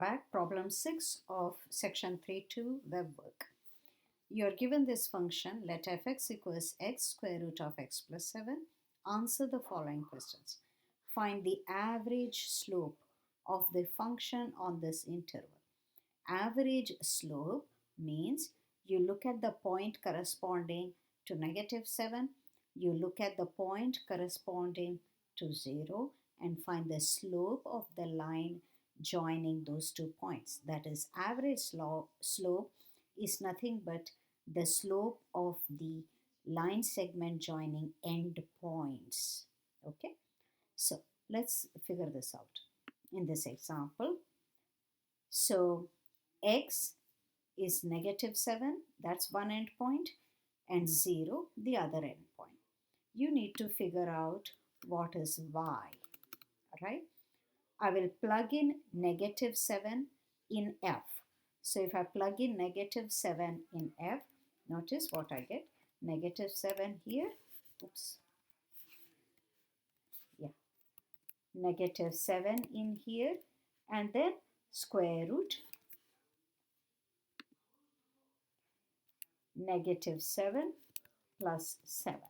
back. Problem 6 of section 3.2 web work. You are given this function, let fx equals x square root of x plus 7. Answer the following questions. Find the average slope of the function on this interval. Average slope means you look at the point corresponding to -7, you look at the point corresponding to 0 and find the slope of the line joining those 2 points. That is, average slope is nothing but the slope of the line segment joining end points. Okay, so let's figure this out in this example. So x is -7, that's one end point, and 0, the other end point. You need to figure out what is y, right? I will plug in -7 in f. So if I plug in -7 in f, notice what I get. -7 here, oops, yeah, -7 in here, and then square root -7 plus 7.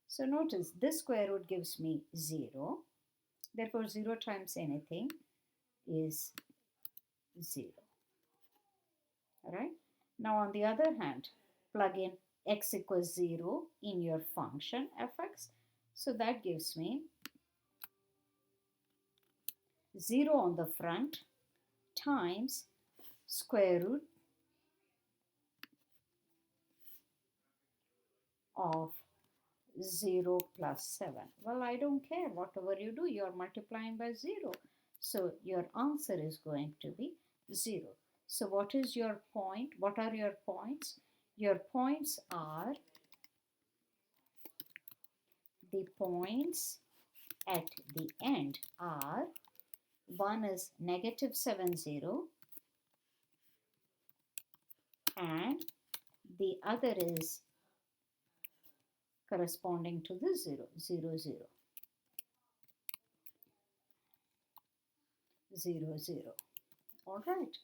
So notice this square root gives me 0. Therefore, 0 times anything is 0. Alright. Now on the other hand, plug in x equals 0 in your function fx. So that gives me 0 on the front times square root of 0 plus 7. Well, I don't care. Whatever you do, you are multiplying by 0. So your answer is going to be 0. So what is your point? What are your points? Your points are the points at the end are, one is -7, and the other is corresponding to the 0, 0, 0, 0, 0. All right.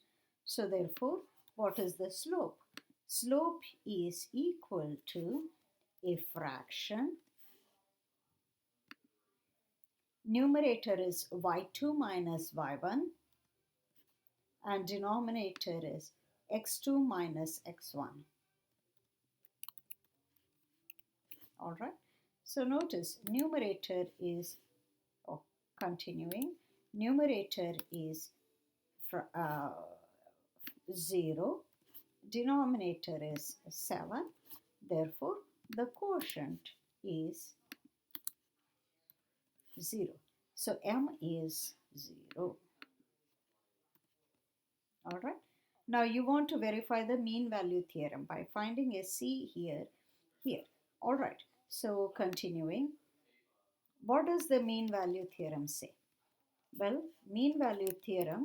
So therefore, what is the slope? Slope is equal to a fraction. Numerator is y2 minus y1 and denominator is x2 minus x1. All right. So notice numerator is, continuing, numerator is 0, denominator is 7, therefore the quotient is 0. So m is 0. Alright. Now you want to verify the mean value theorem by finding a c here. Alright. So continuing, what does the mean value theorem say? Well, mean value theorem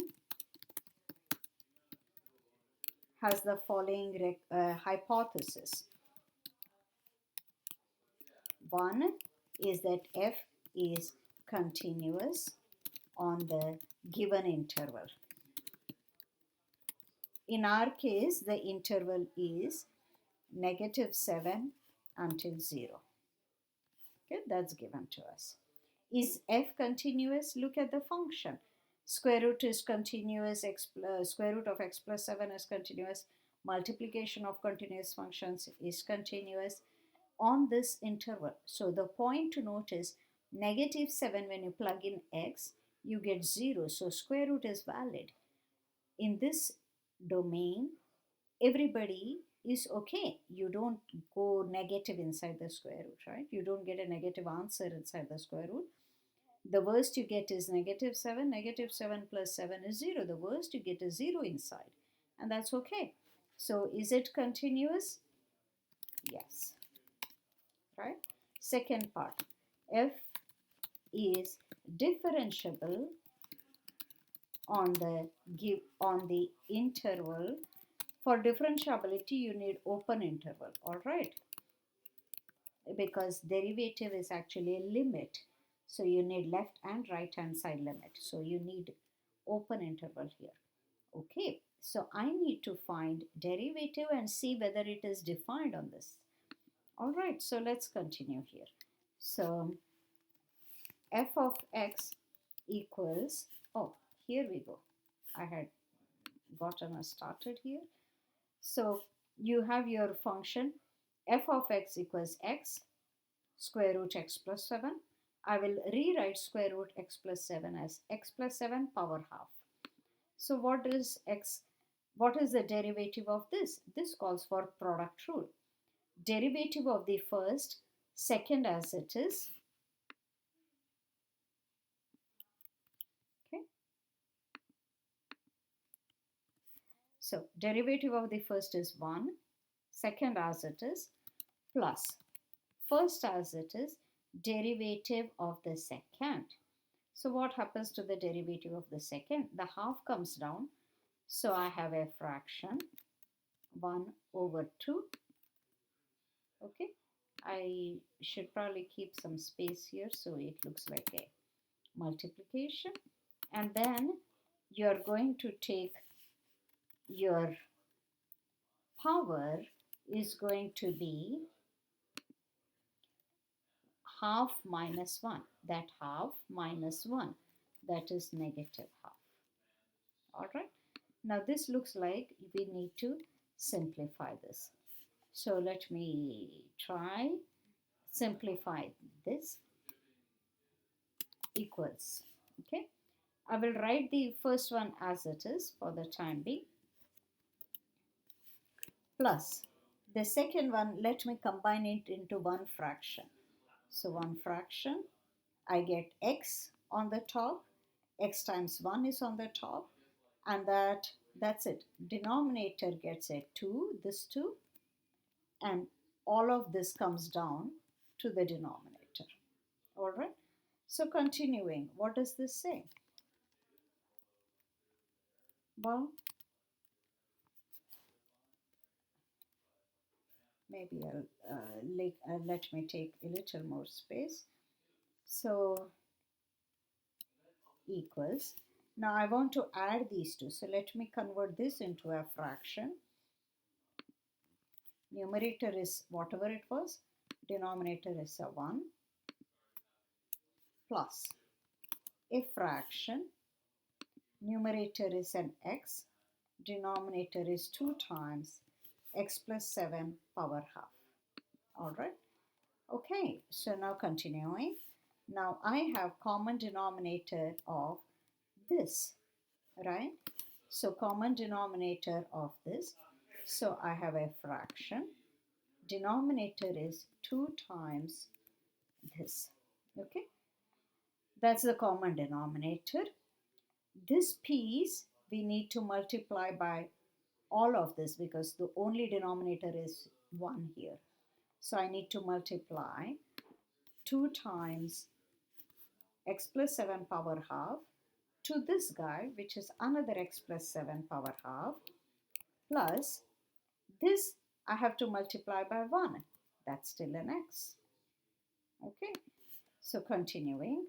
has the following hypothesis. One is that f is continuous on the given interval. In our case, the interval is -7 until 0. Okay, that's given to us. Is f continuous? Look at the function. Square root is continuous, square root of x plus 7 is continuous, multiplication of continuous functions is continuous on this interval. So the point to note is -7, when you plug in x, you get 0. So square root is valid. In this domain, everybody is okay. You don't go negative inside the square root, right? You don't get a negative answer inside the square root. The worst you get is -7. -7 plus 7 is 0. The worst you get is 0 inside. And that's okay. So is it continuous? Yes. Right? Second part. F is differentiable on the interval. For differentiability, you need open interval. All right. Because derivative is actually a limit. So you need left and right hand side limit. So you need open interval here. Okay, so I need to find derivative and see whether it is defined on this. All right, so let's continue here. So f of x equals, oh, here we go. I had gotten us started here. So you have your function f of x equals x square root x plus 7. I will rewrite square root x plus 7 as x plus 7 power half. So what is x? What is the derivative of this? This calls for product rule. Derivative of the first, second as it is. Okay. So derivative of the first is 1, second as it is, plus first as it is, derivative of the second. So what happens to the derivative of the second? The half comes down. So I have a fraction 1 over 2. Okay. I should probably keep some space here so it looks like a multiplication. And then you're going to take your power is going to be half minus 1. That half minus 1, that is negative half. All right. Now this looks like we need to simplify this. So let me try simplify this. Equals. Okay. I will write the first one as it is for the time being. Plus the second one, let me combine it into one fraction. So one fraction, I get x on the top, x times 1 is on the top, and that's it. Denominator gets a 2, this 2, and all of this comes down to the denominator. All right. So continuing, what does this say? Well, maybe let me take a little more space. So equals. Now I want to add these two. So let me convert this into a fraction. Numerator is whatever it was. Denominator is a 1 plus a fraction. Numerator is an x. Denominator is 2 times x plus 7 power half. All right. Okay, so now continuing. Now I have common denominator of this, right? So common denominator of this. So I have a fraction. Denominator is 2 times this. Okay, that's the common denominator. This piece we need to multiply by all of this because the only denominator is 1 here. So I need to multiply 2 times x plus 7 power half to this guy, which is another x plus 7 power half, plus this I have to multiply by 1. That's still an x. Okay, so continuing.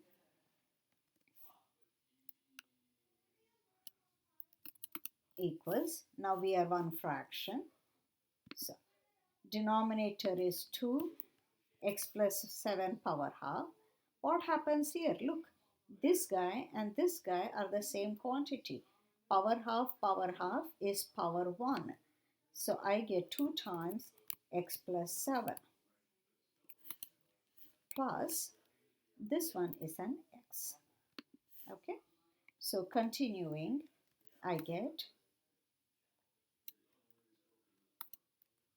Equals, now we have one fraction. So denominator is 2 x plus 7 power half. What happens here? Look, this guy and this guy are the same quantity. Power half is power 1. So I get 2 times x plus 7 plus this one is an x. Okay, so continuing, I get,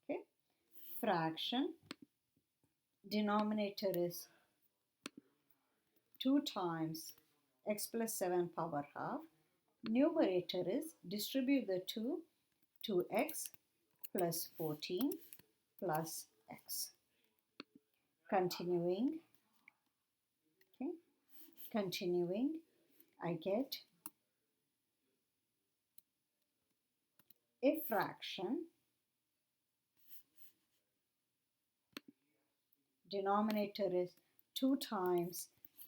okay, fraction, denominator is 2 times x plus 7 power half. Numerator is, distribute the 2, 2x plus 14 plus x. Continuing, okay, continuing, I get a fraction, denominator is 2 times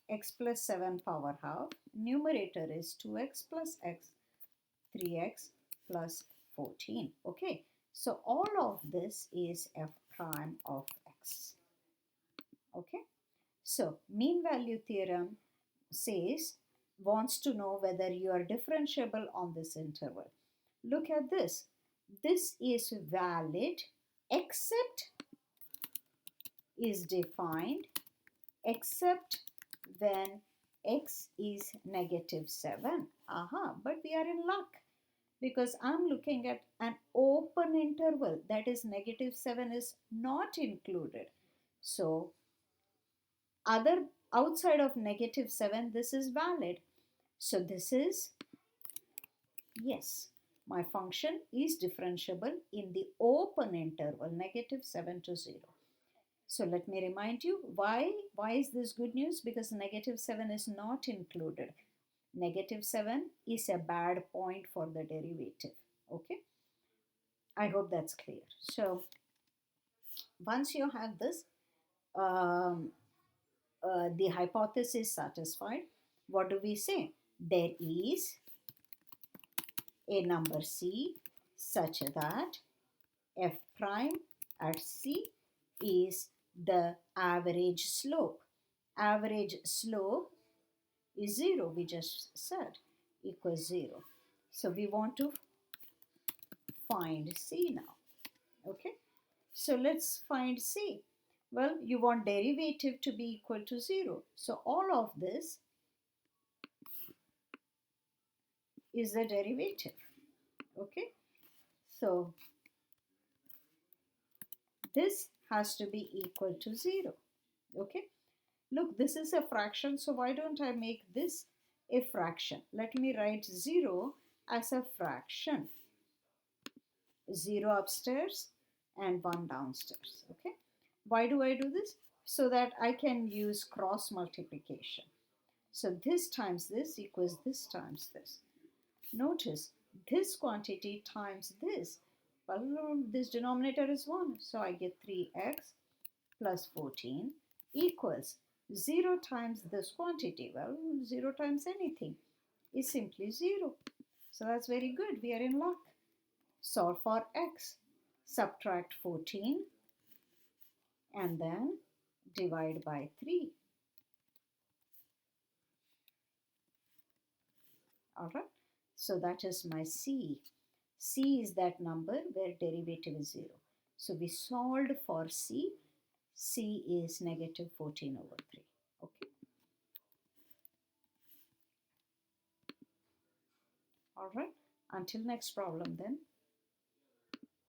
x plus 7 power half, numerator is 2x plus x 3x plus 14. Okay, so all of this is f prime of x. Okay, so mean value theorem wants to know whether you are differentiable on this interval. Look at this. This is valid except is defined except when x is -7. But we are in luck because I'm looking at an open interval, that is -7 is not included. So outside of -7, this is valid. So this is, yes, my function is differentiable in the open interval -7 to 0. So let me remind you, why is this good news? Because -7 is not included. -7 is a bad point for the derivative. Okay, I hope that's clear. So once you have this, the hypothesis satisfied, what do we say? There is a number C such that f prime at C is the average slope. Average slope is 0, we just said, equals 0. So we want to find C now. Okay, so let's find C. Well, you want derivative to be equal to 0. So all of this is the derivative. Okay, so this has to be equal to 0. Okay, look, this is a fraction, so why don't I make this a fraction? Let me write 0 as a fraction. 0 upstairs and 1 downstairs. Okay, why do I do this? So that I can use cross multiplication. So this times this equals this times this. Notice this quantity times this. Well, this denominator is 1, so I get 3x plus 14 equals 0 times this quantity. Well, 0 times anything is simply 0. So that's very good. We are in luck. Solve for x. Subtract 14 and then divide by 3. Alright, so that is my C. C is that number where derivative is 0. So we solved for C. C is -14 over 3. Okay. Alright, until next problem then.